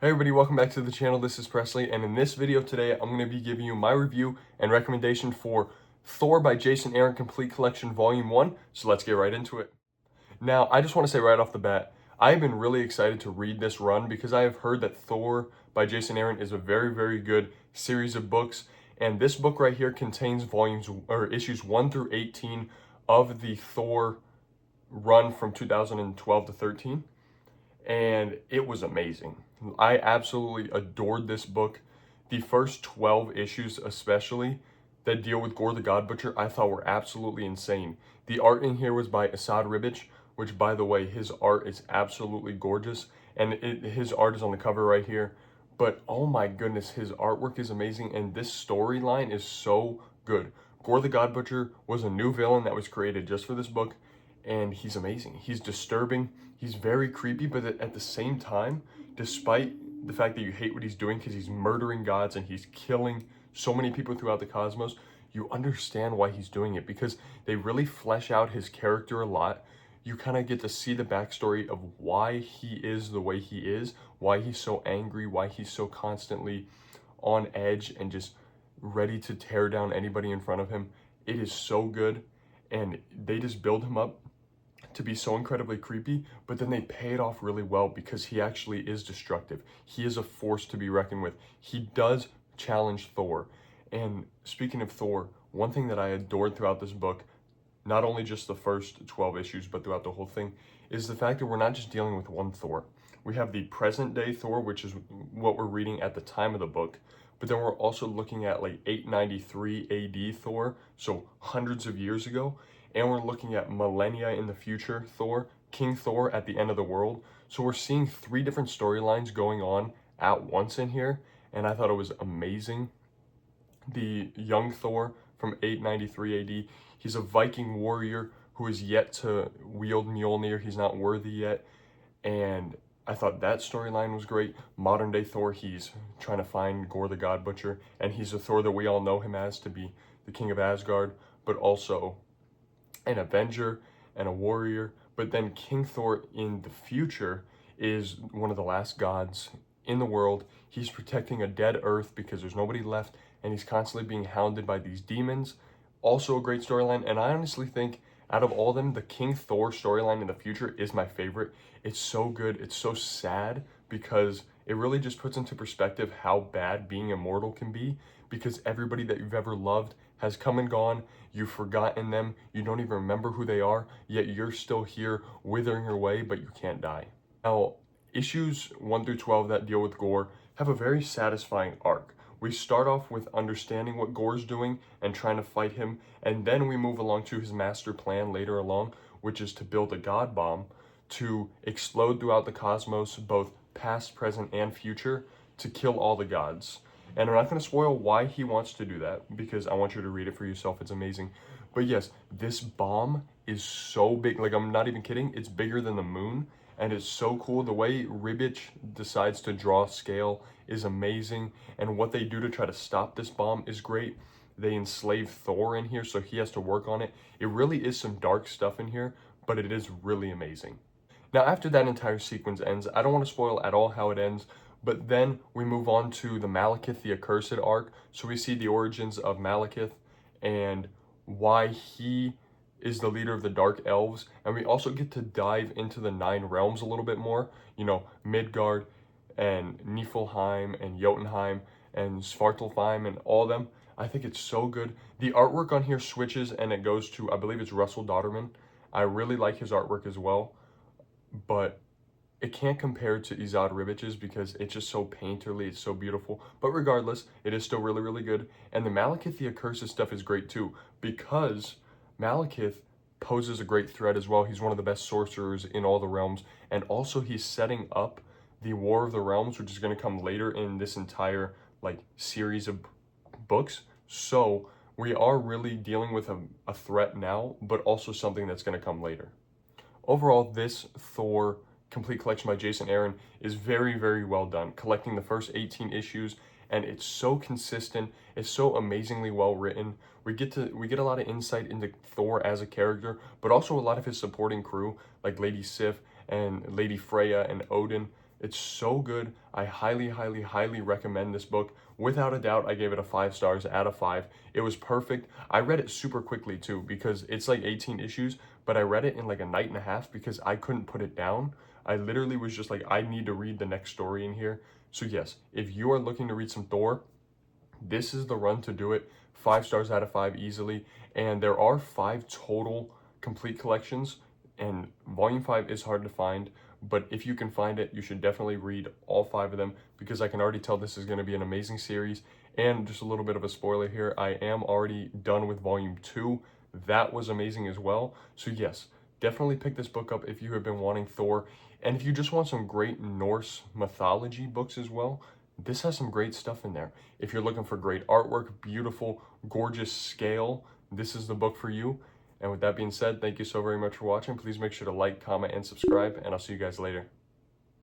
Hey everybody, welcome back to the channel. This is Presley, and in this video today, I'm going to be giving you my review and recommendation for Thor by Jason Aaron Complete Collection Volume 1, so let's get right into it. Now, I just want to say right off the bat, I've been really excited to read this run because I have heard that Thor by Jason Aaron is a very good series of books, and this book right here contains issues 1 through 18 of the Thor run from 2012 to 13, and it was amazing. I absolutely adored this book. The first 12 issues especially that deal with Gore the God Butcher I thought were absolutely insane. The art in here was by Asad Ribic, which by the way, his art is absolutely gorgeous, and his art is on the cover right here. But oh my goodness, his artwork is amazing, and this storyline is so good. Gore the God Butcher was a new villain that was created just for this book, and he's amazing. He's disturbing, he's very creepy, but at the same time, despite the fact that you hate what he's doing because he's murdering gods and he's killing so many people throughout the cosmos, you understand why he's doing it because they really flesh out his character a lot. You kind of get to see the backstory of why he is the way he is, why he's so angry, why he's so constantly on edge and just ready to tear down anybody in front of him. It is so good, and they just build him up to be so incredibly creepy, but then they pay it off really well because he actually is destructive. He is a force to be reckoned with. He does challenge Thor. And speaking of Thor, one thing that I adored throughout this book, not only just the first 12 issues, but throughout the whole thing, is the fact that we're not just dealing with one Thor. We have the present day Thor, which is what we're reading at the time of the book, but then we're also looking at like 893 AD Thor, so hundreds of years ago, and we're looking at millennia in the future Thor, King Thor at the end of the world. So we're seeing three different storylines going on at once in here, and I thought it was amazing. The young Thor from 893 AD, he's a Viking warrior who is yet to wield Mjolnir. He's not worthy yet, and I thought that storyline was great. Modern day Thor, he's trying to find Gore the God Butcher, and he's the Thor that we all know him as to be the king of Asgard, but also an Avenger and a warrior. But then King Thor in the future is one of the last gods in the world. He's protecting a dead Earth because there's nobody left, and he's constantly being hounded by these demons. Also a great storyline, and I honestly think out of all of them, the King Thor storyline in the future is my favorite. It's so good. It's so sad because it really just puts into perspective how bad being immortal can be, because everybody that you've ever loved has come and gone. You've forgotten them. You don't even remember who they are, yet you're still here withering away, but you can't die. Now, issues 1 through 12 that deal with Gore have a very satisfying arc. We start off with understanding what Gore's doing and trying to fight him, and then we move along to his master plan later along, which is to build a god bomb to explode throughout the cosmos, both past, present, and future, to kill all the gods. And I'm not going to spoil why he wants to do that because I want you to read it for yourself. It's amazing. But yes, this bomb is so big. Like, I'm not even kidding. It's bigger than the moon, and it's so cool. The way Ribic decides to draw scale is amazing, and what they do to try to stop this bomb is great. They enslave Thor in here, so he has to work on it. It really is some dark stuff in here, but it is really amazing. Now, after that entire sequence ends, I don't want to spoil at all how it ends, but then we move on to the Malekith the Accursed arc. So we see the origins of Malekith and why he is the leader of the Dark Elves. And we also get to dive into the 9 realms a little bit more. You know, Midgard and Niflheim and Jotunheim and Svartalfheim and all of them. I think it's so good. The artwork on here switches and it goes to, I believe it's Russell Dodderman. I really like his artwork as well, but it can't compare to Asad Ribic's because it's just so painterly, it's so beautiful. But regardless, it is still really good. And the Malekith the Accursed stuff is great too, because Malekith poses a great threat as well. He's one of the best sorcerers in all the realms, and also he's setting up the War of the Realms, which is going to come later in this entire like series of books. So we are really dealing with a threat now, but also something that's going to come later. Overall, this Thor Complete Collection by Jason Aaron is very well done, collecting the first 18 issues, and it's so consistent. It's so amazingly well written. We get a lot of insight into Thor as a character, but also a lot of his supporting crew like Lady Sif and Lady Freya and Odin. It's so good. I highly, highly, highly recommend this book. Without a doubt, I gave it a 5 stars out of 5. It was perfect. I read it super quickly too because it's like 18 issues, but I read it in like a night and a half because I couldn't put it down. I literally was just like, I need to read the next story in here. So yes, if you are looking to read some Thor, this is the run to do it. 5 stars out of 5 easily. And there are 5 total complete collections, and volume 5 is hard to find, but if you can find it, you should definitely read all 5 of them because I can already tell this is going to be an amazing series. And just a little bit of a spoiler here, I am already done with volume 2. That was amazing as well. So yes, definitely pick this book up if you have been wanting Thor. And if you just want some great Norse mythology books as well, this has some great stuff in there. If you're looking for great artwork, beautiful, gorgeous scale, this is the book for you. And with that being said, thank you so very much for watching. Please make sure to like, comment, and subscribe, and I'll see you guys later.